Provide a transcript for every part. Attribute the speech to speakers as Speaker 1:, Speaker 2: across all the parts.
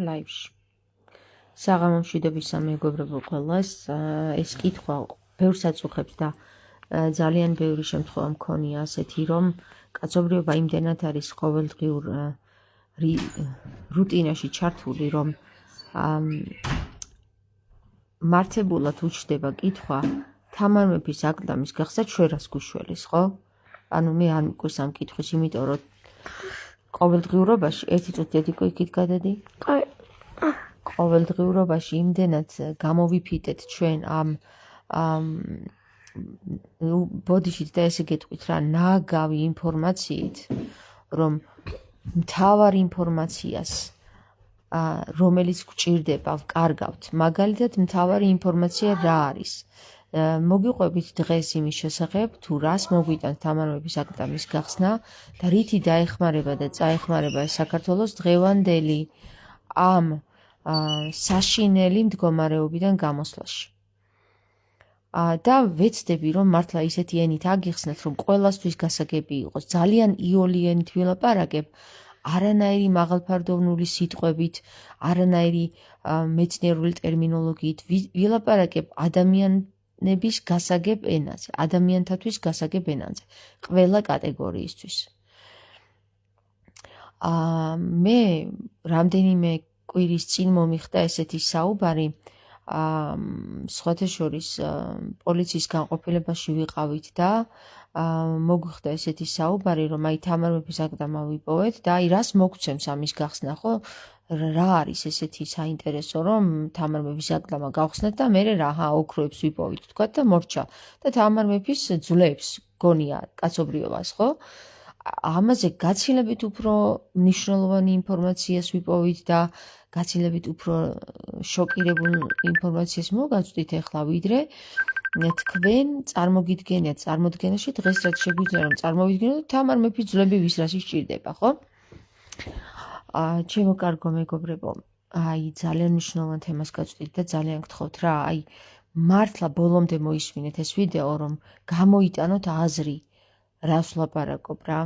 Speaker 1: ლაივში. საღამომშვიდობისა მეგობრებო ყველას. ეს კითხვა ბევრს აწუხებს და ძალიან ბევრი შემთხვევა მქონია ასეთი, რომ კაცობრიობა იმდენად არის ყოველდღიურ რუტინაში ჩართული, რომ მართებულად უჩნდება კითხვა თამარ მეფის აკლდამის გახსნა ჩვენას გუშველის, ხო? ანუ მე არ მყავს ამ კითხვის, იმიტომ რომ ყოველდღიურობაში ერთი წუთი დედიკო იქით გადადი. ყოველდღიურობაში იმდენად გამოვიფიტეთ ჩვენ ამ ბოდიშით და ესე გეტყვით რა, ნაგავი ინფორმაციით, რომ მთავარ ინფორმაციას რომელიც გვჭირდება ვკარგავთ. მაგალითად მთავარი ინფორმაცია რა არის? მოგიყვებით დღეს იმის შესახებ, თუ რას მოგვიტანს თამარ მეფის აკლდამის გახსნა და რითი დაეხმარება და წაეხმარება საქართველოს დღევანდელი ამ საშინელი მდგომარეობიდან გამოსვლაში. და ვეცდები, რომ მართლა ისეთი ენით აგიხსნათ, რომ ყველასთვის გასაგები იყოს. ძალიან იოლი ენით ვილაპარაკებ, არანაირი მაღალფარდოვნული სიტყვებით, არანაირი მეცნიერული ტერმინოლოგიით ვილაპარაკებ ადამიანების გასაგებ ენაზე, ადამიანთათვის გასაგებ ენაზე, ყველა კატეგორიისთვის. მე რამდენიმე კვირის წინ მომიხდა ესეთი საუბარი, სხვათა შორის პოლიციის განყოფილებაში ვიყავით და მოგვიხდა ესეთი საუბარი, რომ აი თამარ მეფის აკლდამა ვიპოვეთ და აი რას მოგცემს ამის გახსნა, ხო? რა არის ესეთი საინტერესო, რომ თამარ მეფის აკლდამა გავხსნათ და მე რა ოქროებს ვიპოვით, თქვათ და მორჩა და თამარ მეფის ძვლებს გონია კაცობრიობას, ხო? ამაზე გაცილებით უფრო მნიშვნელოვანი ინფორმაციას ვიპოვით და გაცილებით უფრო შოკირებულ ინფორმაციას მოგაწვდით ახლა, ვიდრე თქვენ წარმოდგენაში დღეს რაც შეგვიძლია რომ წარმოვიდგინოთ, თამარ მეფის ძვლები ვის რას სჭირდება, ხო? ჩემო კარგო მეგობრებო, აი ძალიან მნიშვნელოვან თემას გაწვდით და ძალიან გთხოვთ რა, აი მართლა ბოლომდე მოისმინეთ ეს ვიდეო, რომ გამოიტანოთ აზრი, რას ვლაპარაკობ რა.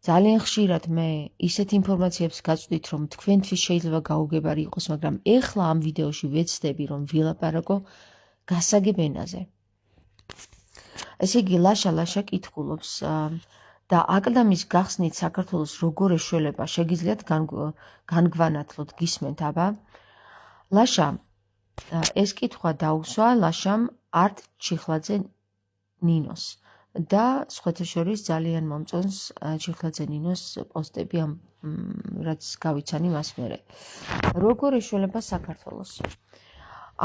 Speaker 1: ძალიან ხშირად მე ისეთ ინფორმაციებს გაწვდით, რომ თქვენთვის შეიძლება გაუგებარი იყოს, მაგრამ ეხლა ამ ვიდეოში ვეცდები, რომ ვილაპარაკო გასაგებ ენაზე. ესე იგი, ლაშა კითხულობს და აკლდამის გახსნით საქართველოს როგორ ეშველება, შეგიძლიათ განგვანათლოთ, გისმენთ, აბა? ლაშა, ეს კითხვა დაუსვა ლაშამ არტ ჩიხლაძე ნინოს. და სხვათა შორის ძალიან მომწონს ჩიხლაძე ნინოს პოსტები ამ რაც გავიცანი მას მერე. როგორ ეშველება საქართველოს?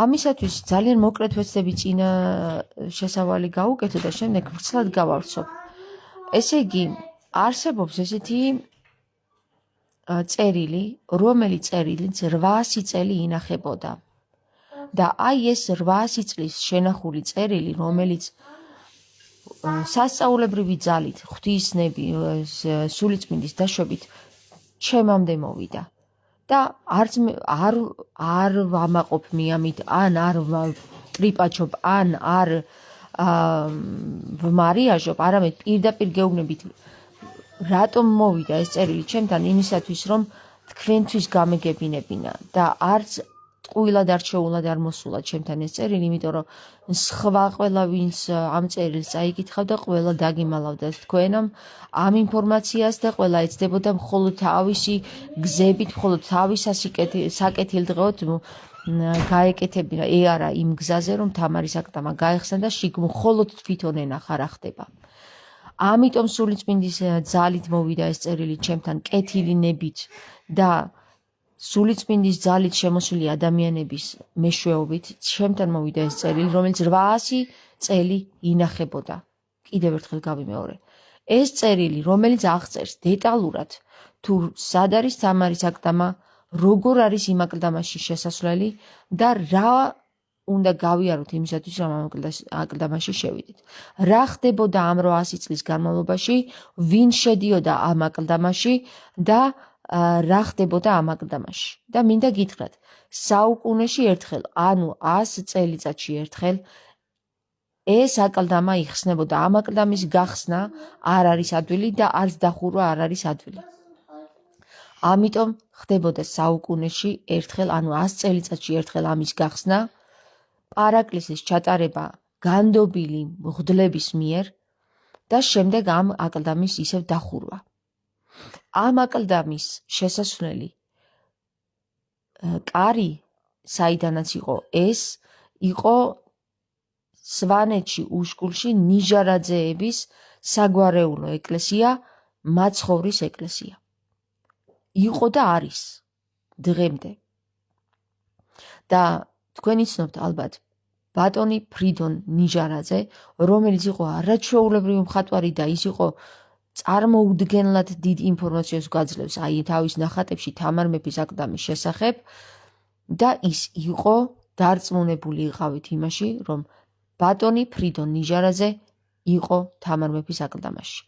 Speaker 1: ამისათვის ძალიან მოკლედ ვეცდები წინა შესავალი გავუკეთო და შემდეგ ვრცლად გავავრცობ. ესე იგი, არსებობს ესეთი წერილი, რომელიც წერილიც 800 წელი ინახებოდა. და აი ეს 800 წლის შენახული წერილი, რომელიც სასწაულებრივი ძალით, ღვთისნები, სულიწმინდის დაშვებით ჩემამდე მოვიდა. და არ ვამაყობ მიამით, ან არ ტრიპაჩობ, ან არ ვმარიაჟობ, არამედ პირდაპირ გეუბნებით, რატომ მოვიდა ეს წერილი ჩემთან, იმისათვის, რომ თქვენთვის გამეგებინებინა და არც ტყუილად არჩეულად არ მოსულა ჩემთან ეს წერილი, იმიტომ რომ სხვა ყველა ვინც ამ წერილს წაიკითხავდა, ყველა დაგიმალავდა თქვენამ ამ ინფორმაციას და ყველა ეცდებოდა მხოლოდ თავისი გზებით, მხოლოდ თავის საკეთილდღეოდ გაეკეთებინა ეარა იმ გზაზე, რომ თამარის აკლდამა გაეხსნა და შიგ მხოლოდ თვითონ ენახა რა ხდება. ამიტომ სულიწმინდის ძალით მოვიდა ეს წერილი ჩემთან კეთილი ნებით და სულიწმინდის ძალით შემოსული ადამიანების მეშვეობით ჩემთან მოვიდა ეს წერილი, რომელიც 800 წელი ინახებოდა. კიდევ ერთხელ გავიმეორე. ეს წერილი, რომელიც აღწერს დეტალურად, თუ სად არის თამარის აკლდამა, როგორ არის იმ აკლდამაში შესასვლელი და რა უნდა გავიაროთ იმისათვის, რომ ამ აკლდამაში შევიდეთ. რა ხდებოდა ამ 800 წლის განმავლობაში, ვინ შედიოდა ამ აკლდამაში და რა ხდებოდა ამ აკლდამაში. და მინდა გითხრათ, საუკუნეში ერთხელ, ანუ 100 წელიწადში ერთხელ ეს აკლდამა იხსნებოდა. ამ აკლდამის გახსნა არ არის ადვილი და არც დახურვა არ არის ადვილი. ამიტომ ხდებოდა საუკუნეში ერთხელ, ანუ 100 წელიწადში ერთხელ ამის გახსნა, პარაკლისის ჩატარება განდობილი მღვდლების მიერ და შემდეგ ამ აკლდამის ისევ დახურვა. ამ აკლდამის შესასვლელი კარი, საიდანაც იყო ეს, იყო სვანეთში უშკულში ნიჟარაძეების საგვარეულო ეკლესია, მაცხოვრის ეკლესია. იყო და არის დღემდე. და თქვენ იცნობთ ალბათ ბატონი ფრიდონ ნიჟარაძე, რომელიც იყო არაჩვეულებრივი მხატვარი და ის იყო წარმოუდგენლად დიდ ინფორმაციას გვაძლევს აი თავის ნახატებში თამარ მეფის აკლდამის შესახებ და ის იყო დარწმუნებული იყავით იმაში, რომ ბატონი ფრიდონ ნიჟარაძე იყო თამარ მეფის აკლდამაში.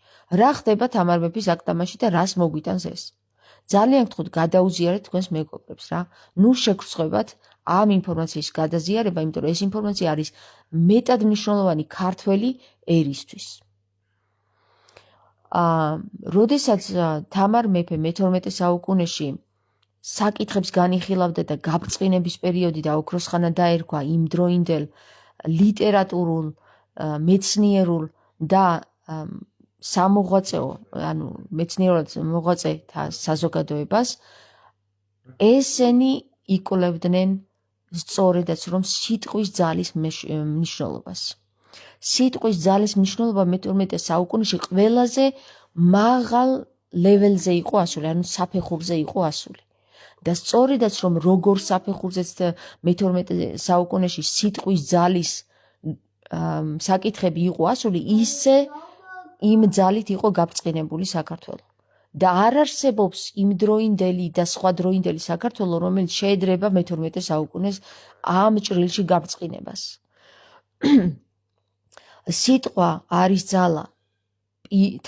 Speaker 1: რა ხდება თამარ მეფის აკლდამაში და რას მოგვიტანს ეს? ძალიან გთხოვთ გადაუზიარეთ თქვენს მეგობრებს რა. ნუ შეგრცხვებათ ამ ინფორმაციის გადაზიარება, იმიტომ რომ ეს ინფორმაცია არის მეტად მნიშვნელოვანი ქართველი ერისთვის. როდესაც თამარ მეფე მე-12 საუკუნეში საკითხებს განიხილავდა და გაბრწყინების პერიოდი და ოქროს ხანა დაერქვა იმდროინდელ ლიტერატურულ, მეცნიერულ და სამოღვაწეო, ანუ მეცნიერულად მოღვაწეთა საზოგადოებას, ესენი იკვლევდნენ სწორედაც რომ სიტყვის ძალის მნიშვნელობას. სიტყვის ძალის მნიშვნელობა მე-12 საუკუნეში ყველაზე მაღალ ლეველზე იყო ასული, ანუ საფეხურზე იყო ასული. და სწორედაც რომ როგორ საფეხურზეც მე-12 საუკუნეში სიტყვის ძალის საკითხები იყო ასული, ისე იმ ძალით იყო გაბრწყინებული საქართველო. და არ არსებობს იმდროინდელი და სხვადროინდელი საქართველო, რომელიც შეედრება მე-12 საუკუნეს ამ ჭრილში გაბრწყინებას. სიტყვა არის ძალა.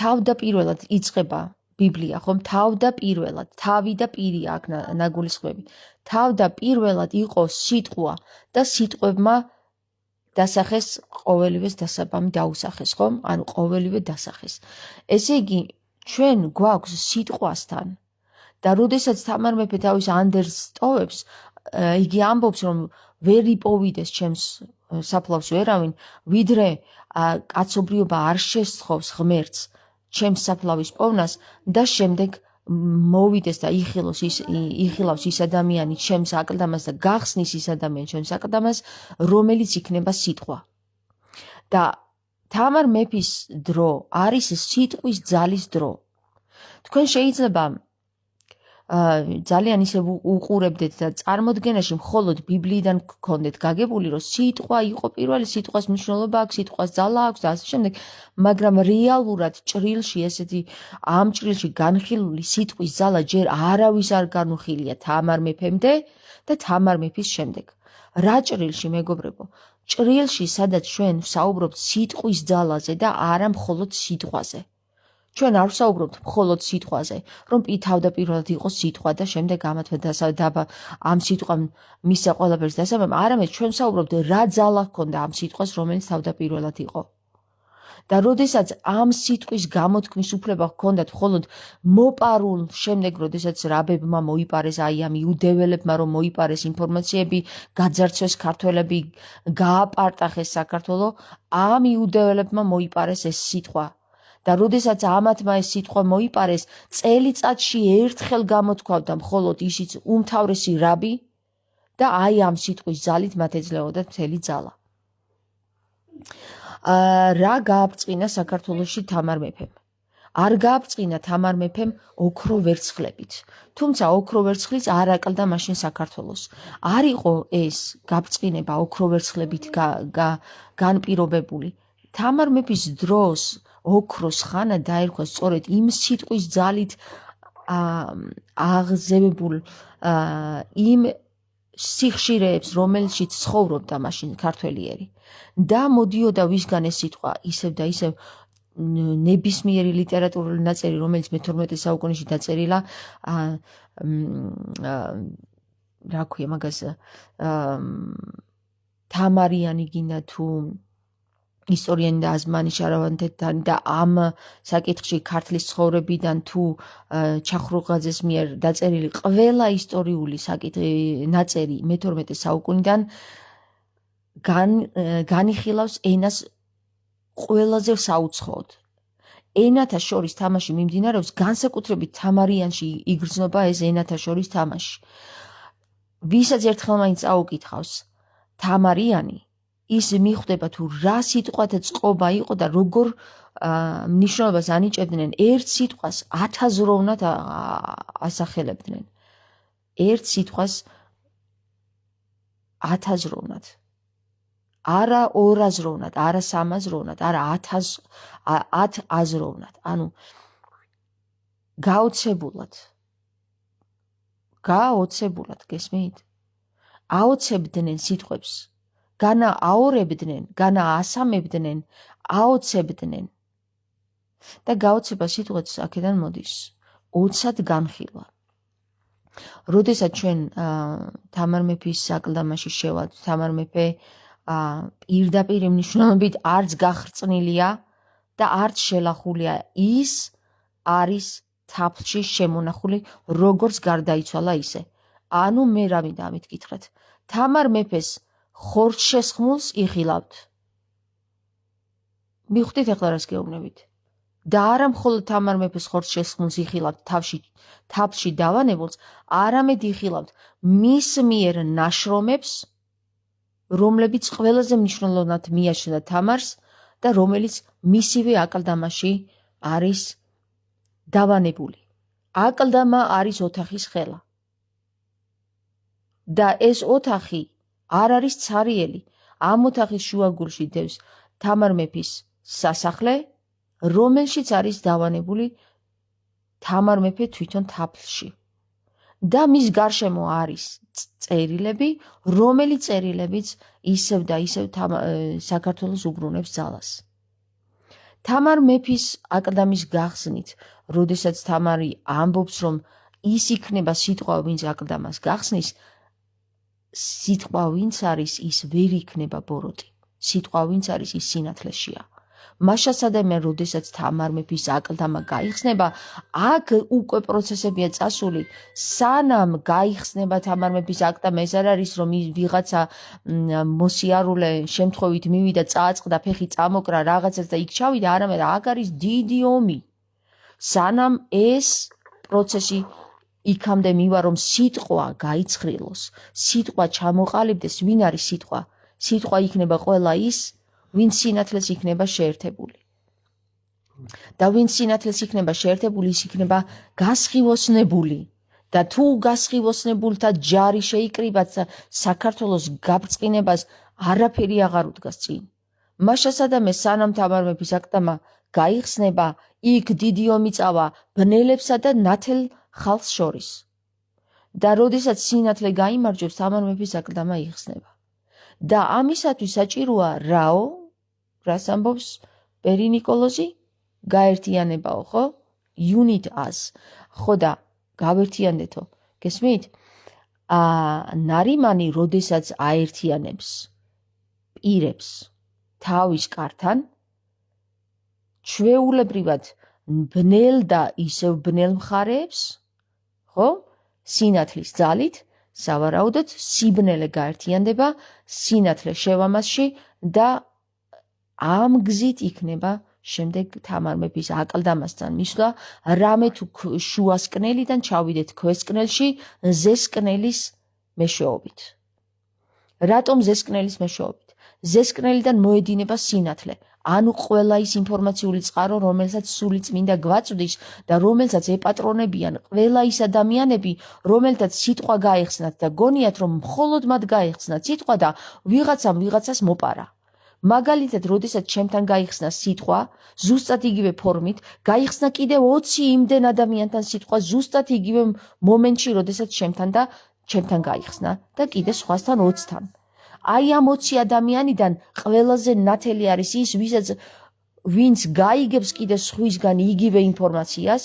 Speaker 1: თავდაპირველად იწყება ბიბლია, ხომ? თავდაპირველად, თავი და პირია აქ ნაგულისხმები. თავდაპირველად იყო სიტყვა და სიტყვებმა დასახეს ყოველივეს დასაბამი დაუსახეს, ხომ? ანუ ყოველივე დასახეს. ესე იგი, ჩვენ გვაქვს სიტყვასთან და როდესაც თამარ მეფე თავის ანდერს ტოვებს, იგი ამბობს, რომ ვერ იპოვიდეს ჩემს საფლავს ვერავინ, ვიდრე კაცობრიობა არ შესთხოვს ღმერთს ჩემს საფლავის პოვნას და შემდეგ მოვიდეს და იხილავს ის ადამიანი ჩემს აკლდამას და გახსნის ის ადამიანი ჩემს აკლდამას, რომელიც იქნება სიტყვა. და თამარ მეფის დრო არის სიტყვის ძალის დრო. თქვენ შეიძლება ძალიან ისე უყურებდეთ და წარმოდგენაში მხოლოდ ბიბლიიდან გქონდეთ გაგებული, რომ სიტყვა იყო პირველი, სიტყვას მნიშვნელობა აქვს, სიტყვას ძალა აქვს და ასე შემდეგ, მაგრამ რეალურად ჭრილში ესეთი ამ ჭრილში განხილული სიტყვის ძალა ჯერ არავის არ განუხილია თამარ მეფემდე და თამარ მეფის შემდეგ. რა ჭრილში, მეგობრებო? ჭრილში, სადაც ჩვენ ვსაუბრობთ სიტყვის ძალაზე და არა მხოლოდ სიტყვაზე. ჩვენ არ ვსაუბრობთ მხოლოდ სიტყვაზე, რომ თავდაპირველად იყოს სიტყვა და შემდეგ ამ სიტყვამ მისცა ყველაფერს დასაბამი, არამედ ჩვენ ვსაუბრობთ რა ძალა ჰქონდა ამ სიტყვას, რომელიც თავდაპირველად იყო. და როდესაც ამ სიტყვის გამოთქმის უფლება ჰქონდათ მხოლოდ მოპარულ, შემდეგ როდესაც რაბებმა მოიპარეს, აი ამ იუდეველებმა რომ მოიპარეს ინფორმაციები, გაძარცვეს ქართველები, გააპარტახეს საქართველო, ამ იუდეველებმა მოიპარეს ეს სიტყვა. და როდესაც ამათმა ეს სიტყვა მოიპარეს, წელიწადში ერთხელ გამოთქვავდა მხოლოდ ისიც უმთავრესი რაბი და აი ამ სიტყვის ძალით მათ ეძლეოდათ მთელი ძალა. რა გააბრწყინა საქართველოში თამარ მეფემ? არ გააბრწყინა თამარ მეფემ ოქრო ვერცხლებით. თუმცა ოქრო ვერცხლიც არ აკლდა მაშინ საქართველოს. არ იყო ეს გაბრწყინება ოქრო ვერცხლებით განპირობებული. თამარ მეფის დროს ოქროს ხანა დაერქვა სწორედ იმ სიტყვის ძალით აღზევებულ იმ სიხშირეებს, რომელშიც ცხოვრობდა მაშინ ქართველიერი. და მოდიოდა ვისგან ეს სიტყვა, ისევ და ისევ ნებისმიერი ლიტერატურული ნაწერი, რომელიც მე-12 საუკუნეში დაწერილა, რა ქვია მაგას, თამარიანი გინდა თუ ისტორიანი და აზმანი შარავანთეთთან და ამ საკითხში ქართლის ცხოვრებიდან თუ ჩახრუღაძეს მიერ დაწერილი ყველა ისტორიული ნაწერი მე-12 საუკუნიდან განიხილავს ენას ყველაზე საუცხოოდ. ენათა შორის თამაში მიმდინარეობს, განსაკუთრებით თამარიანში იგრძნობა ეს ენათა შორის თამაში. ვისაც ერთხელ მაინც წაუკითხავს თამარიანი, ის მიხვდება თუ რა სიტყვათა წყობა იყო და როგორ მნიშვნელობას ანიჭებდნენ ერთ სიტყვას 1000-ოვნად ასახელებდნენ. ერთ სიტყვას 1000-ოვნად. არა 200-ოვნად, არა 300-ოვნად, არა 1000-ოვნად. ანუ გაოცებულად, გესმით? აოცებდნენ სიტყვებს. განააორებდნენ, განაასამებდნენ, აოცებდნენ. და გაოცება სიტყვაც აქედან მოდის. 20-ად განხილვა. როდესაც ჩვენ თამარ მეფის აკლდამაში შევად, თამარ მეფე პირდაპირ მნიშვნელობით არც გახრწნილია და არც შელახულია, ის არის თაფლში შემონახული, როგორც გარდაიცვალა ისე. ანუ მე რა მინდა ამით გითხრათ, თამარ მეფეს ხორცშესხმულს იხილავთ. მიხვდით ახლა რას გეუბნებით? და არა მხოლოდ თამარ მეფეს ხორცშესხმულს იხილავთ თაფლში დავანებულს, არამედ იხილავთ მის მიერ ნაშრომებს, რომლებიც ყველაზე მნიშვნელოვნად მიაჩნდა თამარს და რომელიც მისივე აკლდამაში არის დავანებული. აკლდამა არის ოთახის ხელა. და ეს ოთახი არ არის ცარიელი. ამ ოთახის შუაგულში დევს თამარ მეფის სასახლე, რომელშიც არის დავანებული თამარ მეფე თვითონ თაფლში. და მის გარშემო არის წერილები, რომელიც წერილებიც ისევ და ისევ საქართველოს უბრუნებს ძალას. თამარ მეფის აკლდამის გახსნით, როდესაც თამარი ამბობს, რომ ის იქნება სიტყვა, ვინც აკლდამას გახსნის, სიტყვა ვინც არის, ის ვერ იქნება ბოროტი. სიტყვა ვინც არის, ის სინათლეშია. მაშასადამე, როდესაც თამარ მეფის აკლდამა გაიხსნება, აქ უკვე პროცესებია წასული, სანამ გაიხსნება თამარ მეფის აკლდამა, ეს არ არის, რომ ვიღაცა მოსიარულე შემთხვევით მივიდა, წააწყდა, ფეხი წამოკრა რაღაცას და იქ ჩავიდა, არამედ აქ არის დიდი ომი. სანამ ეს პროცესი იქამდე მივა, რომ სიტყვა გაიცხრილოს, სიტყვა ჩამოყალიბდეს, ვინ არის სიტყვა? სიტყვა იქნება ყველა ის, ვინც სინათლეს იქნება შეერთებული. და ვინც სინათლეს იქნება შეერთებული, ის იქნება გასხივოსნებული. და თუ გასხივოსნებულთა ჯარი შეიკრიბათ, საქართველოს გაბრწყინებას არაფერი აღარ უდგას წინ. მაშასადამე, სანამ თამარ მეფის აკლდამა გაიხსნება, იქ დიდი ომი წავა ბნელებსა და ნათელ ხალხს შორის. და როდესაც სინათლე გაიმარჯვებს, თამარ მეფის აკლდამა იხსნება. და ამისათვის საჭიროა რაო? რას ამბობს პერი ნიკოლოზი? გაერთიანებაო, ხო? Unit us. ხო და გავერთიანდეთო. გესმით? ნარიმანი როდესაც აერთიანებს პირებს თავის კართან, ჩვეულებრივად ბნელ და ისევ ბნელ მხარეებს, ხო? სინათლის ძალით, სავარაუდოდ სიბნელე გაერთიანდება, სინათლე შევამასში და ამ გზით იქნება შემდეგ თამარ მეფის აკლდამასთან მისვლა, რამე თუ შუასკნელიდან ჩავიდეთ ქვესკნელში, ზესკნელის მეშვეობით. რატომ ზესკნელის მეშვეობით? ზესკნელიდან მოედინება სინათლე, ანუ ყველა ის ინფორმაციული წყარო, რომელსაც სული წმინდა გვაწვდის და რომელსაც ეპატრონებიან ყველა ის ადამიანები, რომელთაც სიტყვა გაიხსნათ და გონიათ, რომ მხოლოდ მათ გაიხსნათ სიტყვა და ვიღაცამ ვიღაცას მოპარა. მაგალითად, როდესაც ჩემთან გაიხსნა სიტყვა, ზუსტად იგივე ფორმით, გაიხსნა კიდევ 20 იმდენ ადამიანთან სიტყვა ზუსტად იგივე მომენტში, როდესაც ჩემთან გაიხსნა და კიდე სხვასთან 20-თან. აი ამ 20 ადამიანიდან ყველაზე ნათელი არის ის, ვინც გაიგებს კიდე სხვისგან იგივე ინფორმაციას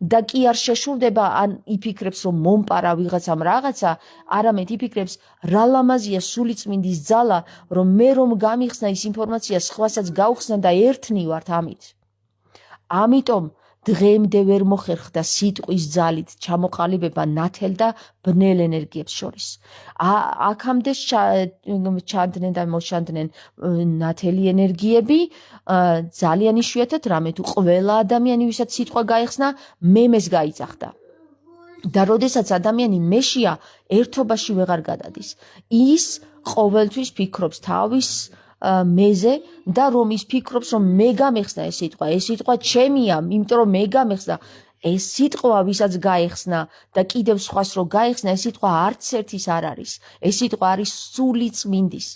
Speaker 1: და კი არ შეშურდება ან იფიქრებს რომ მომპარა ვიღაცამ რაღაცა, არამედ იფიქრებს რა ლამაზია სულიწმინდის ძალა, რომ მე რომ გამიხსნა ის ინფორმაცია სხვასაც გავხსნა და ერთნი ვართ ამით. ამიტომ დღემდე ვერ მოხერხდა სიტყვის ძალით ჩამოყალიბება ნათელ და ბნელ ენერგიებს შორის. აქამდე ჩანდნენ და მოჩანდნენ ნათელი ენერგიები, ძალიან იშვიათად რამე თუ ყველა ადამიანი, ვისაც სიტყვა გაიხსნა, მემეს გაიძახდა. და როდესაც ადამიანი მეშია, ერთობაში ვეღარ გადადის. ის ყოველთვის ფიქრობს თავის მეზე და რომ ის ფიქრობს რომ მე გამეხსნა ეს სიტყვა ჩემია, იმიტომ რომ მე გამეხსნა. ეს სიტყვა ვისაც გაეხსნა და კიდევ სხვას რო გაეხსნა, ეს სიტყვა არც ერთის არ არის. ეს სიტყვა არის სული წმინდის.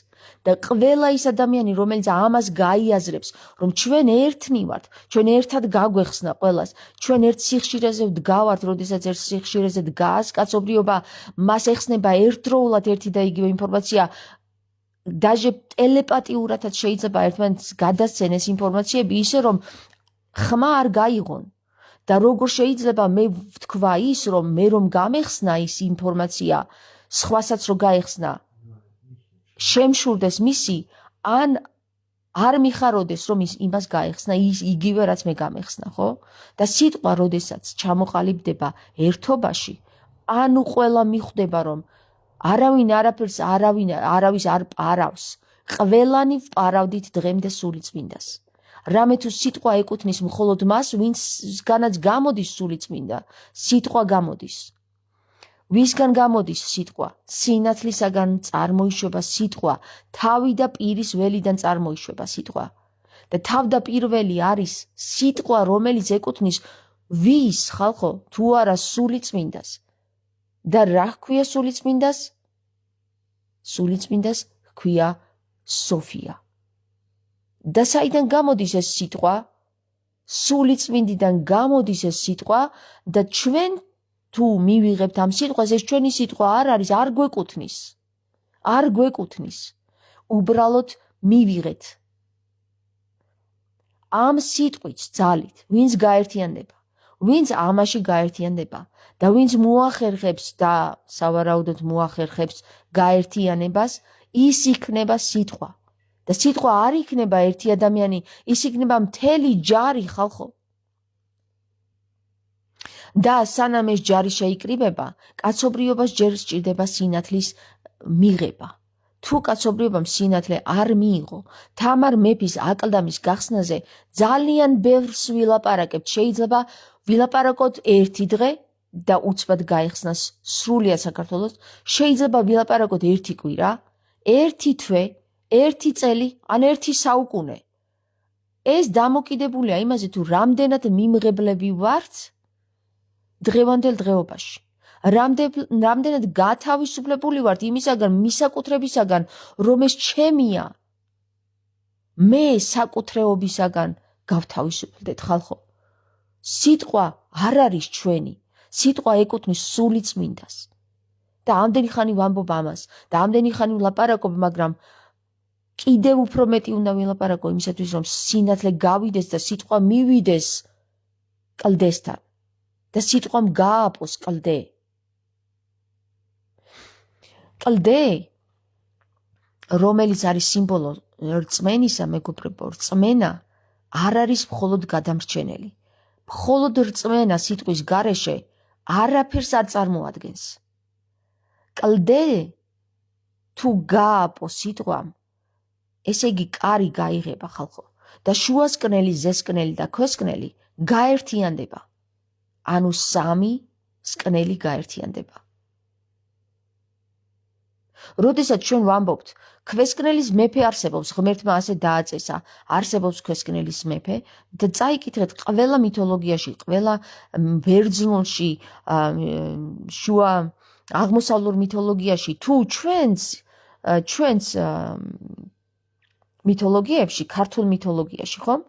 Speaker 1: და ყველა ის ადამიანი, რომელიც ამას გაიაზრებს, რომ ჩვენ ერთნი ვართ, ჩვენ ერთად გაგვეხსნა ყველას, ჩვენ ერთ სიხშირეზე ვდგავართ, როდესაც ერთ სიხშირეზე დგას კაცობრიობა, მას ეხსნება ერთდროულად ერთი და იგივე ინფორმაცია. დაჟე ტელეპათიურადაც შეიძლება ერთმანეთს გადასცენ ეს ინფორმაციები ისე რომ ხმა არ გაიღონ. და როგორ შეიძლება მე ვთქვა ის რომ მე რომ გამეხსნა ის ინფორმაცია სხვასაც რო გაეხსნა შემშურდეს მისი ან არ მიხაროდეს რომ ის იმას გაეხსნა ის იგივე რაც მე გამეხსნა, ხო? და სიტყვა როდესაც ჩამოყალიბდება ერთობაში, ანუ ყველა მიხვდება რომ არავინ არაფერს არავის არ პარავს. ყველანი ვპარავდით დღემდე სულიწმინდას. რამე თუ სიტყვა ეკუთვნის მხოლოდ მას, ვინცგანაც გამოდის სულიწმინდა, სიტყვა გამოდის. ვისგან გამოდის სიტყვა? სინათლისაგან წარმოიშვება სიტყვა, თავი და პირის ველიდან წარმოიშვება სიტყვა. და თავდაპირველი არის სიტყვა, რომელიც ეკუთვნის ვის ხალხო? თუ არა სულიწმინდას. და რა ჰქვია სულიწმინდას? სულიწმინდას ჰქვია სოფია. და საიდან გამოდის ეს სიტყვა? სულიწმინდიდან გამოდის ეს სიტყვა და ჩვენ თუ მივიღებთ ამ სიტყვას, ეს ჩვენი სიტყვა არ არის, არ გვეკუთვნის. არ გვეკუთვნის. უბრალოდ მივიღეთ. ამ სიტყვით ძალით, ვინც გაერთიანდება, ვინც ამაში გაერთიანდება და ვინც მოახერხებს და სავარაუდოდ მოახერხებს გაერთიანებას, ის იქნება სიტყვა. და სიტყვა არ იქნება ერთი ადამიანი, ის იქნება მთელი ჯარი ხალხო. და სანამ ეს ჯარი შეიკრიბება, კაცობრიობას ჯერ სჭირდება სინათლის მიღება. თუ კაცობრიობამ სინათლე არ მიიღო, თამარ მეფის აკლდამის გახსნაზე ძალიან ბევრს ვილაპარაკებთ. შეიძლება ვილაპარაკოთ ერთი დღე და უცბად გაიხსნას სრულიად საქართველოს, შეიძლება ვილაპარაკოთ ერთი კვირა, ერთი თვე, ერთი წელი, ან ერთი საუკუნე. ეს დამოკიდებულია იმაზე თუ რამდენად მიმღებლები ვართ დღევანდელ დღეობაში. რამდენად გათავისუფლებული ვართ იმისაგან, მისაკუთრებისაგან, რომ ეს ჩემია. მე საკუთრეობისაგან გავთავისუფლდეთ ხალხო. სიტყვა არ არის ჩვენი, სიტყვა ეკუთვნის სულიწმინდას. და ამდენი ხანი ვამბობ ამას და ამდენი ხანი ვლაპარაკობ, მაგრამ კიდევ უფრო მეტი უნდა ვილაპარაკო იმისათვის, რომ სინათლე გავიდეს და სიტყვა მივიდეს კლდესთან და სიტყვამ გააპოს კლდე. კლდე, რომელიც არის სიმბოლო რწმენისა, მეგობრებო, რწმენა არ არის მხოლოდ გადამრჩენელი. მხოლოდ რწმენა სიტყვის გარეშე არაფერს არ წარმოადგენს. კლდე თუ გააპოს სიტყვამ, ესე იგი კარი გაიღება ხალხო და შუასკნელი, ზესკნელი და ქვესკნელი გაერთიანდება. ანუ სამი სკნელი გაერთიანდება. როდესაც ჩვენ ვამბობთ, ქვესკნელის მეფე არსებობს, ღმერთმა ასე დააწესა, არსებობს ქვესკნელის მეფე და წაიკითხეთ ყველა მითოლოგიაში, ყველა ბერძნულში, შუა აღმოსავლურ მითოლოგიაში, თუ ჩვენს მითოლოგიებში, ქართულ მითოლოგიაში, ხომ?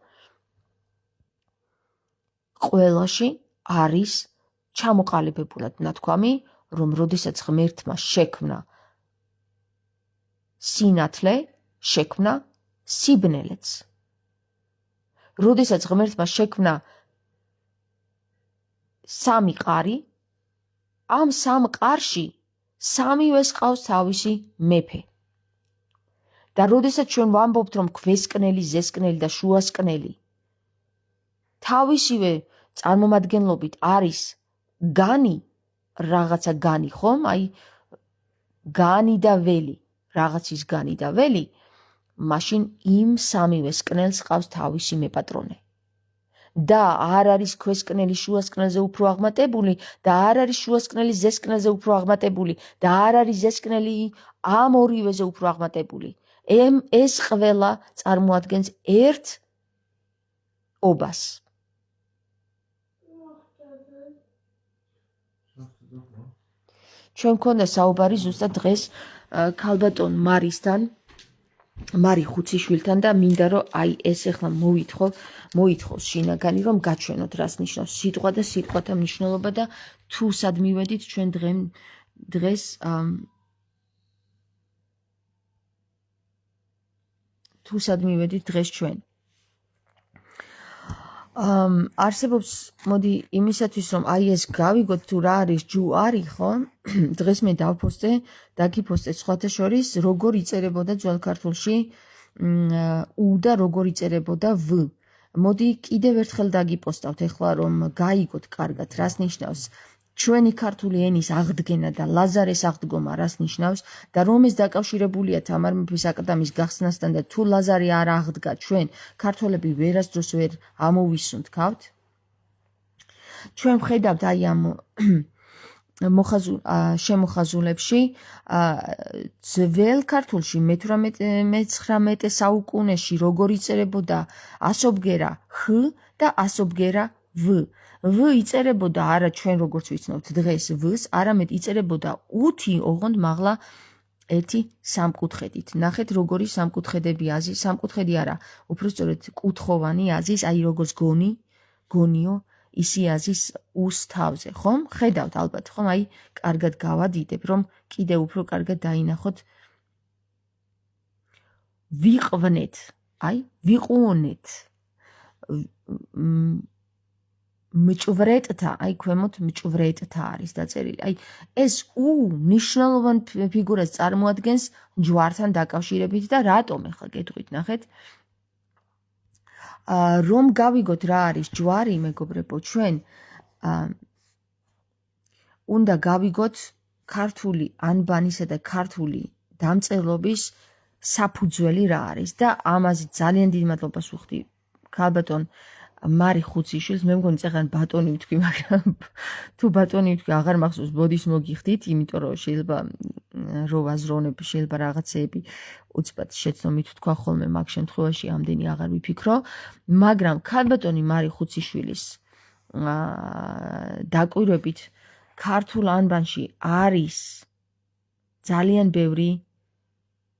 Speaker 1: ყველაში არის ჩამოყალიბებულად ნათქვამი, რომ როდესაც ღმერთმა შექმნა სინათლე, შექმნა სიბნელეც. როდესაც ღმერთმა შექმნა სამი ყარი, ამ სამ ყარში სამივეს ყავს თავისი მეფე. და როდესაც ჩვენ ვამბობთ, რომ ქვესკნელი, ზესკნელი და შუასკნელი თავისივე წარმომადგენლობით არის განი, რაღაცა განი, ხომ? აი განი და ველი, რაღაცის განი და ველი, მაშინ იმ სამივე სკნელს ყავს თავისი მეპატრონე. და არ არის ქვესკნელი შუასკნელზე უფრო აღმატებული და არ არის შუასკნელი ზესკნელზე უფრო აღმატებული და არ არის ზესკნელი ამ ორივეზე უფრო აღმატებული. ეს ყველა წარმოადგენს ერთ ობას. ჩვენ მქონდა საუბარი ზუსტად დღეს ქალბატონ მარისთან, მარი ხუციშვილთან და მინდა რომ აი ეს ახლა მოითხოვს შინაგანი რომ გაჩვენოთ რას ნიშნავს სიტყვა და სიტყვათა მნიშვნელობა და თუ სად მივედით ჩვენ დღეს თუ სად მივედით დღეს ჩვენ არსებობს მოდი იმისათვის რომ აი ეს გავიგოთ თუ რა არის ჯუარი ხო დღეს მე დავპოსტე დაგიპოსტე სხვათა შორის როგორ იწერებოდა ძველ ქართულში უ და როგორ იწერებოდა ვ მოდი კიდევ ერთხელ დაგიპოსტავთ ეხლა რომ გაიგოთ კარგად რას ნიშნავს ჩვენი ქართული ენის აღდგენა და ლაზარეს აღდგომა რას ნიშნავს და რომ ეს დაკავშირებულია თამარ მეფის აკლდამის გახსნასთან და თუ ლაზარე არ აღდგა ჩვენ ქართველები ვერასდროს ვერ ამოვისუნთქავთ ჩვენ ვხედავთ აი ამ შემოხაზულებში ძველ ქართულში მე-19 საუკუნეში როგორ იწერებოდა ასობგერა ხ და ასობგერა ვ ვ იწერებოდა არა ჩვენ როგორც ვიცნობთ დღეს ვს არამედ იწერებოდა 5 ოღონდ მაღლა 1 სამკუთხედით ნახეთ როგორი სამკუთხედები აზის სამკუთხედი არა უბრალოდ კუთხოვანი აზის აი როგორც გონიო ისი აზის უს თავზე ხომ ხედავთ ალბათ ხომ აი კარგად გავადიდებ რომ კიდე უფრო კარგად დაინახოთ ვიყვვნეთ აი ვიყვუნეთ მჭვრეტთა აი ქვემოთ მჭვრეტთა არის დაწერილი აი ეს უ მნიშვნელოვან ფიგურას წარმოადგენს ჯვართან დაკავშირებით და რატომ ახლა გეტყვით ნახეთ რომ გავიგოთ რა არის ჯვარი მეგობრებო ჩვენ უნდა გავიგოთ ქართული ანბანისა და ქართული დამწერლობის საფუძველი რა არის და ამაზე ძალიან დიდ მადლობას ვუხდი ქალბატონ მარი ხუციშვილს მე მგონი წეგან ბატონი ვთქვი მაგრამ თუ ბატონი ვთქვი აღარ მახსოვს ბოდის მოგიხდით იმიტომ რომ შეიძლება რო ვაზროვნებ შეიძლება რაღაცეები უცბად შეცდომით თქვა ხოლმე მაგ შემთხვევაში ამდენი აღარ ვიფიქრო მაგრამ ქალბატონი მარი ხუციშვილის დაკვირვებით ქართულ ანბანში არის ძალიან ბევრი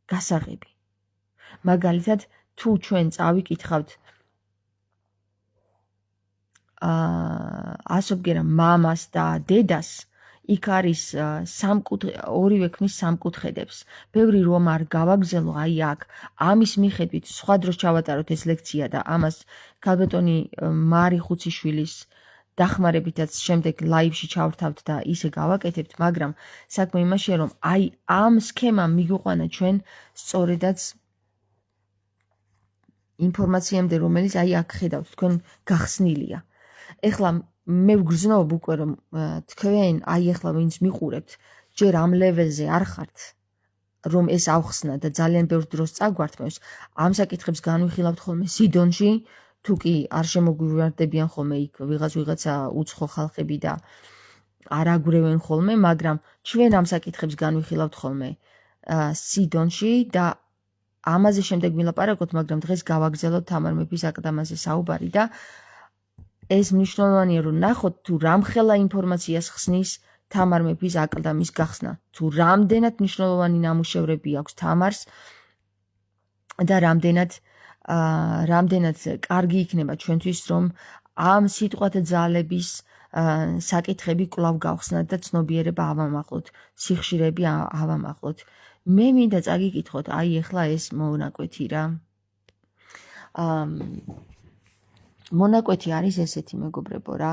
Speaker 1: გასაღები მაგალითად თუ ჩვენ წავიკითხავთ ასობგერა მამას და დედას იქ არის ორივე ქმნის სამკუთხედებს ბევრი რომ არ გავაგზელო აი აქ ამის მიხედვით სხვა დროს ჩავატაროთ ეს ლექცია და ამას ქალბატონი მარი ხუციშვილის დახმარებითაც შემდეგ ლაივში ჩავრთავთ და ისე გავაკეთებთ მაგრამ საქმე იმაშია რომ აი ამ სქემამ მიგვიყვანა ჩვენ სწორედაც ინფორმაციამდე რომელიც აი აქ ხედავთ თქვენ გახსნილია ეხლა მე ვგრძნობ უკვე რომ თქვენ აი ეხლა ვინც მიყურებთ ჯერ ამ ლეველზე არ ხართ რომ ეს ავხსნა და ძალიან ბევრ დროს წაგვართმევს ამ საკითხებს განვიხილავთ ხოლმე სიდონში თუ კი არ შემოგვივარდებიან ხოლმე იქ ვიღაცა უცხო ხალხები და არ აგვრევენ ხოლმე მაგრამ ჩვენ ამ საკითხებს განვიხილავთ ხოლმე სიდონში და ამაზე შემდეგ ვილაპარაკოთ მაგრამ დღეს გავაგზავნოთ თამარ მეფის აკლდამაზე საუბარი და ეს მნიშვნელოვანია რომ ნახოთ თუ რამხელა ინფორმაციას ხსნის თამარ მეფის აკლდამის გახსნა თუ რამდენად მნიშვნელოვანი ნამუშევრები აქვს თამარს და რამდენად კარგი იქნება ჩვენთვის რომ ამ სიტყვათა ძალების საკითხები კვლავ გავხსნათ და ცნობიერება ავამაღლოთ სიხშირეები ავამაღლოთ მე მინდა წაგიკითხოთ აი ეხლა ეს მონაკვეთი რა მონაკვეთი არის ესეთი მეგობრებო რა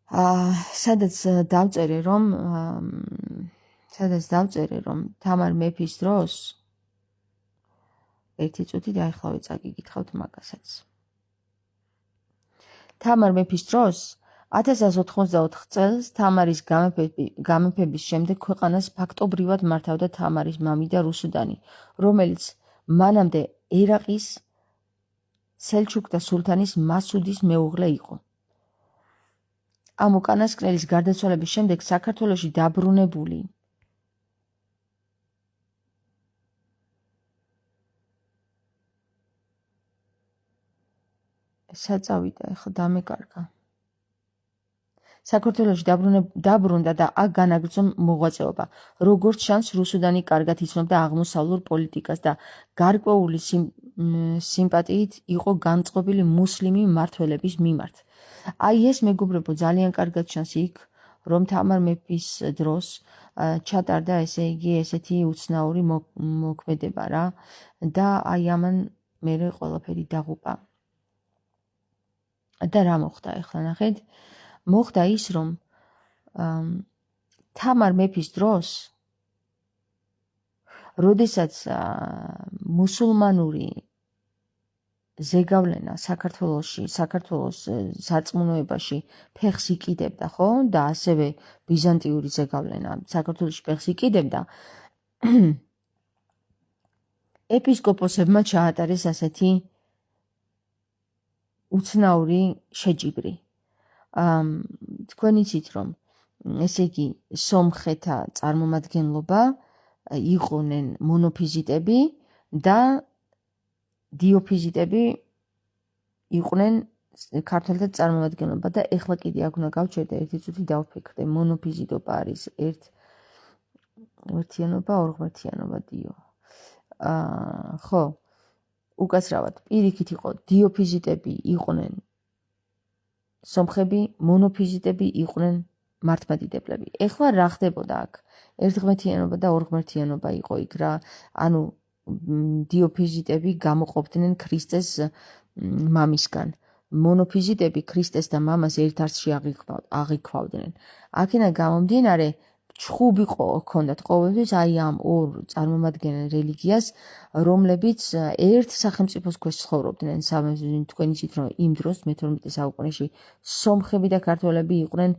Speaker 1: სადაც დავწერე რომ თამარ მეფის დროს ერთი წუთი დაახლოებით წაგიკითხავთ მაგასაც. თამარ მეფის დროს 1184 წელს თამარის გამეფების შემდეგ ქვეყანას ფაქტობრივად მართავდა თამარის მამიდა რუსუდანი, რომელიც მანამდე ერაყის სელჩუკთა სულთანის მასუდის მეუღლე იყო. ამ უკანასკნელის გარდაცვალების შემდეგ საქართველოში დაბრუნებული საწავიდა ახლა დამეკარგა. საქართველოში დაბრუნდა და აქ განაგრძო მოღვაწეობა. როგორც ჩანს, რუსუდანი კარგად იცნობდა აღმოსავლურ პოლიტიკას და გარკვეული სიმპათიით იყო განწყობილი მუსლიმი მმართველების მიმართ. აი ეს მეგობრებო ძალიან კარგად ჩანს იქ, რომ თამარ მეფის დროს ჩატარდა ესე იგი ესეთი უცნაური მოქმედება რა და აი ამან მერე ყველაფერი დაღუპა. და რა მოხდა ახლა ნახეთ? მოხდა ის, რომ თამარ მეფის დროს, როდესაც მუსულმანური ზეგავლენა საქართველოს სარწმუნოებაში ფეხს იკიდებდა, ხო? და ასევე ბიზანტიური ზეგავლენა საქართველოში ფეხს იკიდებდა, ეპისკოპოსებმა ჩაატარეს ასეთი უცნაური შეჯიბრი. თქვენ იცით, რომ ესე იგი სომხეთა წარმომადგენლობა იყვნენ მონოფიზიტები და დიოფიზიტები იყვნენ ქართველთა წარმომადგენლობა და ეხლა კიდე აქ უნდა გავჩერდე ერთი წუთი დავფიქრდე. მონოფიზიტობა არის ერთიანობა, ორღმერთიანობა დიო. ხო, უკაცრავად პირიქით იყო დიოფიზიტები იყვნენ სომხები, მონოფიზიტები იყვნენ მართლმადიდებლები. ეხლა რა ხდებოდა აქ? ერთღმერთიანობა და ორღმერთიანობა იყო იქ რა. ანუ დიოფიზიტები გამოყოფდნენ ქრისტეს მამისგან. მონოფიზიტები ქრისტეს და მამას ერთ არსში აღიქვავდნენ. აქედან გამომდინარე ჩხუბი ჰქონდათ ყოველთვის აი ამ ორ წარმომადგენელ რელიგიას, რომლებიც ერთ სახელმწიფოს ქვეშ ცხოვრობდნენ. თქვენ იცით, რომ იმ დროს მე-12 საუკუნეში სომხები და ქართველები იყვნენ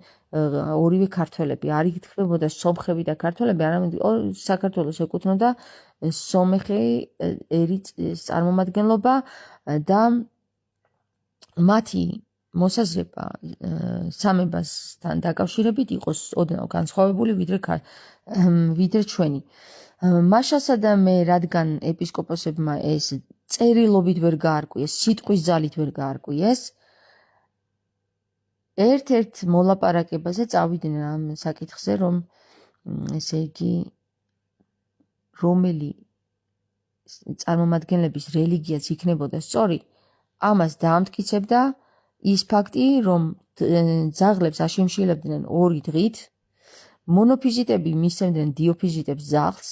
Speaker 1: ორივე ქართველები. არ ითქმებოდა სომხები და ქართველები, არამედ საქართველოს ეკუთვნოდა სომეხი ერის წარმომადგენლობა და მათი მოსაზრება სამებასთან დაკავშირებით იყოს ოდნავ განსხვავებული ვიდრე ჩვენი. მაშასა და მე, რადგან ეპისკოპოსებმა ეს წერილობით ვერ გაარკვიეს, სიტყვის ძალით ვერ გაარკვიეს, ერთ-ერთ მოლაპარაკებაზე წავიდნენ ამ საკითხზე, რომ ესე იგი რომელი წარმომადგენლების რელიგიაც იქნებოდა სწორი, ამას დაამტკიცებდა ის ფაქტი, რომ ძაღლებს აშიმშილებდნენ ორი დღით, მონოფიზიტები მისცემდნენ დიოფიზიტებს ძაღლს,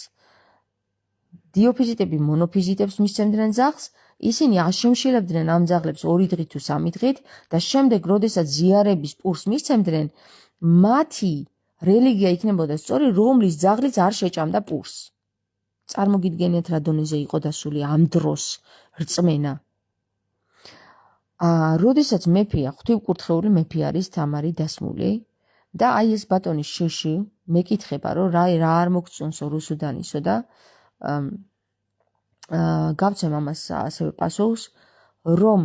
Speaker 1: დიოფიზიტები მონოფიზიტებს მისცემდნენ ძაღლს, ისინი აშიმშილებდნენ ამ ძაღლებს ორი დღით თუ სამი დღით და შემდეგ, როდესაც ზიარების პურს მისცემდნენ, მათი რელიგია იქნებოდა სწორი, რომლის ძაღლიც არ შეჭამდა პურს. წარმოგიდგენიათ რა დონეზე იყო დასული ამ დროს რწმენა. როდესაც მეფეა, ღვთივკურთხეული მეფე არის თამარი დასმული და აი ეს ბატონის შიში მეკითხება, რომ რა არ მოგწონსო რუსუდანისო და გავცემ ამას ასევე პასუხს, რომ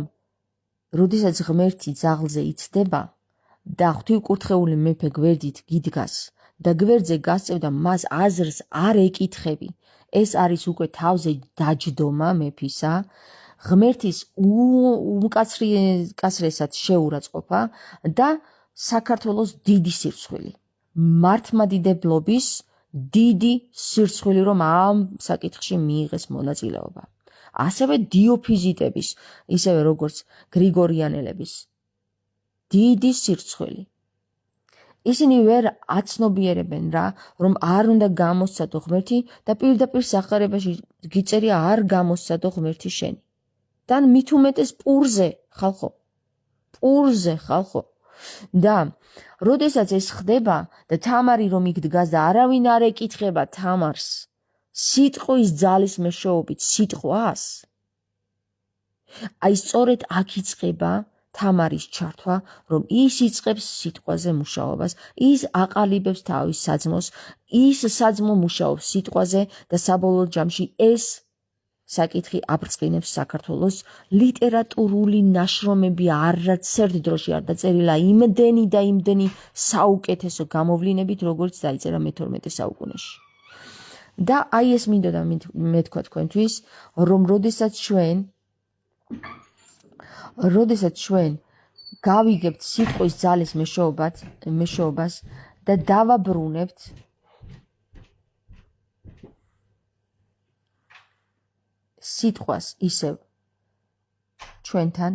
Speaker 1: როდესაც ღმერთი ძაღლზე იცდება და ღვთივკურთხეული მეფე გვერდით გიდგას და გვერდზე გასწევ და მას აზრს არ ეკითხები, ეს არის უკვე თავზე დაჯდომა მეფისა, ღმერთის უმკაცრესად შეურაცხყოფა და საქართველოს დიდი სირცხვილი, მართლმადიდებლობის დიდი სირცხვილი, რომ ამ საკითხში მიიღეს მონაწილეობა. ასევე დიოფიზიტების, ისევე როგორც გრიგორიანელების დიდი სირცხვილი. ისინი ვერ აცნობიერებენ რა, რომ არ უნდა გამოსცადო ღმერთი და პირდაპირ სახარებაში გიწერია არ გამოსცადო ღმერთი შენი. და მით უმეტეს პურზე ხალხო. და როდესაც ეს ხდება და თამარი რომ იქ დგას და არავინ არ ეკითხება თამარს სიტყვის ძალის მეშვეობით სიტყვას, აი სწორედ აქ იწყება თამარის ჩართვა, რომ ის იწყებს სიტყვაზე მუშაობას, ის აყალიბებს თავის საძმოს, ის საძმო მუშაობს სიტყვაზე და საბოლოო ჯამში ეს საკითხი აბრწყინებს საქართველოს ლიტერატურული ნაშრომები არცერთ დროში არ დაწერილა იმდენი და იმდენი საუკეთესო გამოვლინებით, როგორც დაიწერა მე-12 საუკუნეში. და აი ეს მინდოდა მეთქვა თქვენთვის, რომ როდესაც ჩვენ გავიგებთ სიტყვის ძალის მეშვეობას და დავაბრუნებთ სიტყვას ისევ ჩვენთან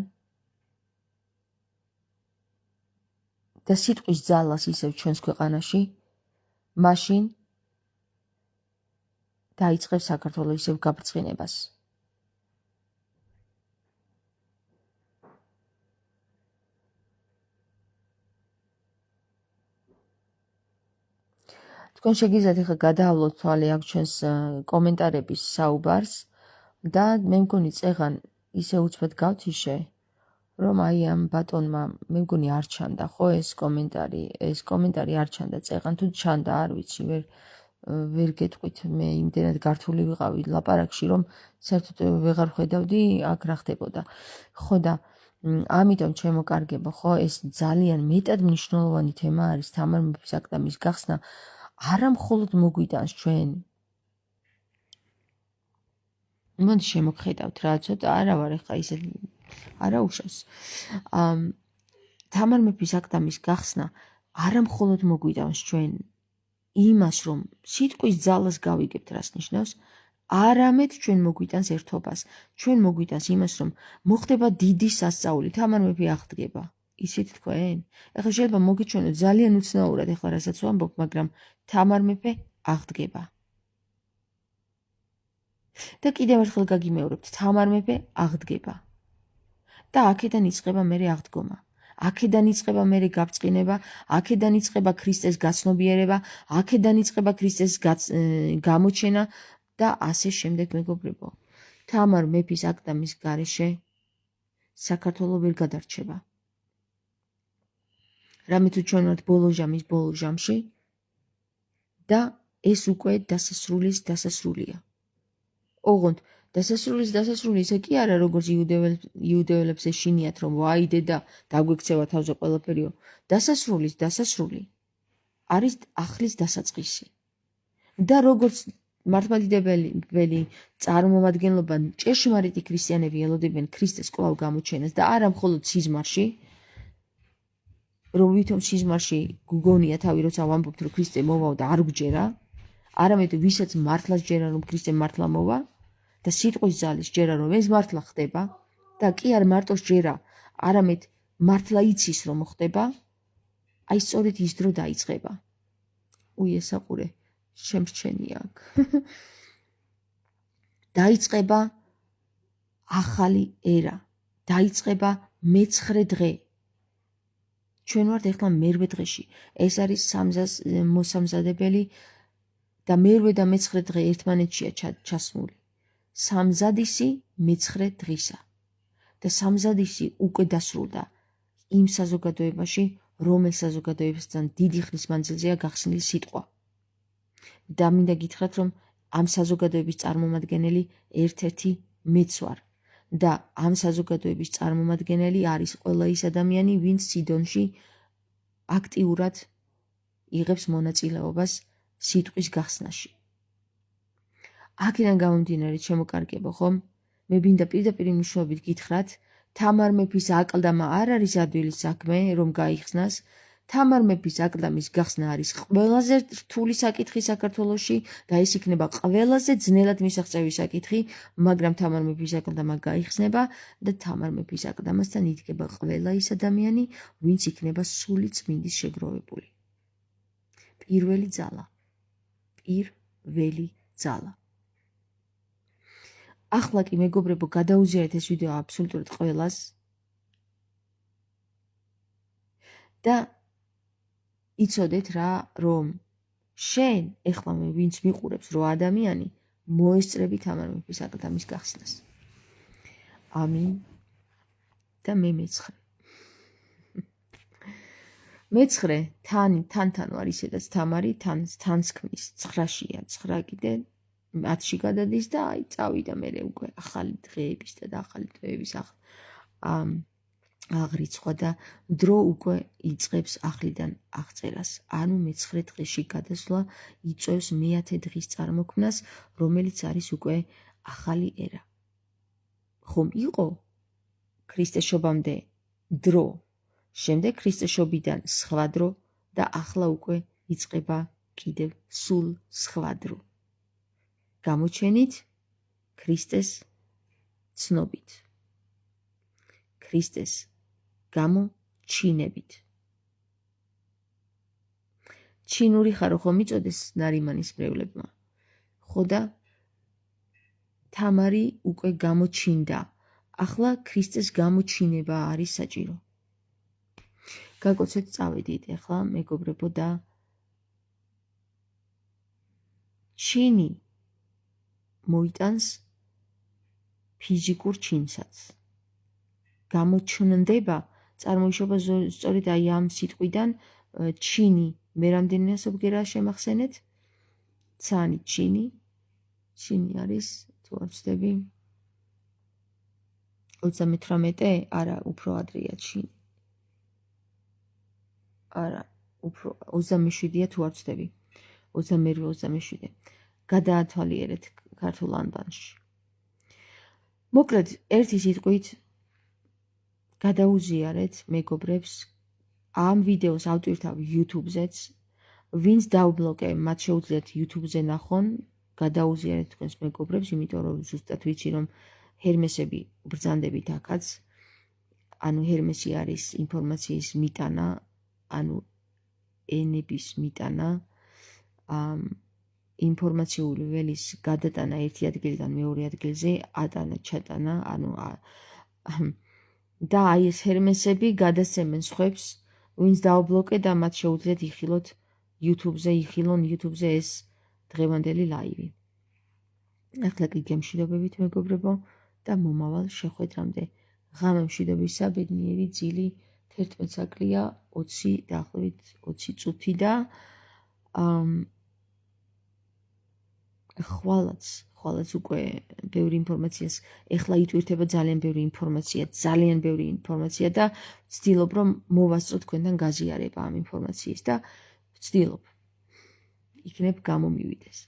Speaker 1: და სიტყვის ძალას ისევ ჩვენს ქვეყანაში, მაშინ დაიწყებს საქართველოს ისევ გაბრწყინებას. თქვენ შეგიძლიათ ახლა გადაავლოთ თვალე აქ ჩვენს კომენტარების საუბარს და მე მგონი წეღან ისე უცბად გავთიშე, რომ აი ამ ბატონმა მე მგონი არ ჩანდა ხო ეს კომენტარი არ ჩანდა წეღან, თუ ჩანდა არ ვიცი, ვერ გეტყვით, მე იმდენად გართული ვიყავი ლაპარაკში, რომ საერთოდ ვეღარ ხედავდი აქ რა ხდებოდა. ხო და ამიტომ ჩემო კარგებო, ხო ეს ძალიან მეტად მნიშვნელოვანი თემა არის თამარ მეფის აკადემიის გახსნა. არა მხოლოდ მოგვიტანს ჩვენ მოდი შემოგხედავთ რა ცოტა არა ვარ ახლა ისე არა უშავს თამარ მეფის აკადემიის გახსნა არა მხოლოდ მოგვიტანს ჩვენ იმას რომ სიტყვის ძალას გავიგებთ რას ნიშნავს არამედ ჩვენ მოგვიტანს ერთობას ჩვენ მოგვიტანს იმას რომ მოხდება დიდი სასწაული თამარ მეფე აღდგება ისეთ თქვენ ახლა შეიძლება მოგიჩვენოთ ძალიან უცნაურად ახლა რასაც ვამბობ მაგრამ თამარ მეფე აღდგება და კიდევ ერთხელ გაგიმეორებთ თამარ მეფე აღდგება და აქედან იწყება მერე აღდგომა აქედან იწყება მერე გაბრწყინება აქედან იწყება ქრისტეს გაცნობიერება აქედან იწყება ქრისტეს გამოჩენა და ასე შემდეგ მეგობრებო თამარ მეფის აკადემიის გარეშე საქართველო ვერ გადარჩება რამე თუ ჩვენ ვართ ბოლო ჟამში და ეს უკვე დასასრულია ოღონდ დასასრული ისე კი არა როგორც იუდეველებს ეშინიათ რომ ვაიდე და დაგვექცევა თავზე ყველაფერიო დასასრული არის ახლის დასაწყისი და როგორც მართლმადიდებელი წარმომადგენლობა ჭეშმარიტი ქრისტიანები ელოდებიან ქრისტეს კვლავ გამოჩენას და არა მხოლოდ სიზმარში რომ ვითომ სიზმარში გგონია თავი როცა ვამბობთ რომ ქრისტე მოვაო და არ გჯერა არამედ ვისაც მართლაც ჯერა რომ ქრისტე მართლა მოვა და სიტყვის ძალის ჯერა რომ ეს მართლა ხდება და კი არ მარტოს ჯერა არამედ მართლა იცის რომ ხდება აი სწორედ ის დრო დაიწყება უიესაყურე შემრჩენია აქ დაიწყება ახალი ერა დაიწყება მე-9 დღე ჩვენ ვართ ახლა მე-8 დღეში ეს არის მოსამზადებელი და მე-8 და მე-9 დღე ერთმანეთშია ჩასმული სამზადისი მე-9 დღისა და სამზადისი უკვე დასრულდა იმ საზოგადოებაში რომელ საზოგადოებასთან დიდი ხნის მანძილზეა გახსნილი სიტყვა და მინდა გითხრათ რომ ამ საზოგადოების წარმომადგენელი ერთ-ერთი მეც ვარ და ამ საზოგადოების წარმომადგენელი არის ყველა ის ადამიანი ვინც სიდონში აქტიურად იღებს მონაწილეობას სიტყვის გახსნაში აქედან გამომდინარე შემოკარგებო ხომ მე მინდა პირდაპირ მნიშვნელობით გითხრათ თამარ მეფის აკლდამა არ არის ადვილის საქმე რომ გაიხსნას თამარ მეფის აკლდამის გახსნა არის ყველაზე რთული საკითხი საქართველოში და ეს იქნება ყველაზე ძნელად მისაღწევი საკითხი მაგრამ თამარ მეფის აკლდამა გაიხსნება და თამარ მეფის აკლდამასთან იდგება ყველა ის ადამიანი ვინც იქნება სული წმინდის შეგროვებული პირველი ძალა ახლა კი მეგობრებო გადაუზიარეთ ეს ვიდეო აბსოლუტურად ყველას და იცოდეთ რა, რომ შენ ეხლა მე ვინც მიყურებს, რომ ადამიანი მოესწრები თამარ მეფის აკეთა მის გახსნას. ამინ და მე მეცხრე. მეცხრე თანთან ვარ ისედაც თამარი თანს ქმნის 9-შია 9 კიდე 10-ში გადადის და აი წავიდა მე უკვე ახალი დღეების და ახალი თვეების აღრიცხვა და დრო უკვე იწყებს ახლიდან აღწერას. ანუ მე-9 დღეში გადასვლა იწვევს მე-10 დღის წარმოქმნას, რომელიც არის უკვე ახალი ერა. ხომ იყო ქრისტესშობამდე დრო, შემდეგ ქრისტესშობიდან სხვა დრო და ახლა უკვე იწყება კიდევ სულ სხვა დრო. გამოჩენით ქრისტეს ცნობით. ქრისტეს გამოჩინებით. ჩინური ხარო ხომ იწოდეს ნარიმანის მრევლებმა. ხო და თამარი უკვე გამოჩინდა. ახლა ქრისტეს გამოჩინება არის საჭირო. გაგოცეთ წავედით ახლა მეგობრებო და ჩინი მოიტანს ფიზიკურ ჩინსაც. გამოჩნდება წარმოიშობა სწორედ აი ამ სიტყვიდან ჩინი მე რამდენი ასობგერაა შემახსენეთ? ცანი ჩინი არის თუ არ ვცდები 38 არა უფრო ადრეა ჩინი. არა უფრო 27-ია თუ არ ვცდები 28-27 გადაათვალიერეთ ქართულ ანბანში. მოკლედ ერთი სიტყვით გადაუზიარეთ მეგობრებს ამ ვიდეოს ავტვირთავ YouTube-ზეც, ვინც დავბლოკე, მათ შეუძლიათ YouTube-ზე ნახონ, გადაუზიარეთ თქვენს მეგობრებს, იმიტომ რომ ზუსტად ვიცი რომ ჰერმესები ბრძანდებით აქაც, ანუ ჰერმესი არის ინფორმაციის მიტანა, ანუ ენების მიტანა, ინფორმაციული ველის გადატანა ერთი ადგილიდან მეორე ადგილზე, ატანა, ჩატანა, ანუ და აი ეს ჰერმესები გადასცემენ სხვებს, ვინც დავბლოკე და მათ შეუძლიათ იხილოთ YouTube-ზე, იხილონ YouTube-ზე ეს დღევანდელი ლაივი. ახლა კი გემშვიდობებით მეგობრებო და მომავალ შეხვედრამდე. ღამე მშვიდობისა, ბედნიერი ძილი 11 საკლია 20 დაახლოებით 20 წუთი და ხვალაც უკვე ბევრი ინფორმაციას ეხლა იტვირთება ძალიან ბევრი ინფორმაცია და ვცდილობ რომ მოვასწრო თქვენთან გაზიარება ამ ინფორმაციის და ვცდილობ იქნებ გამომივიდეს.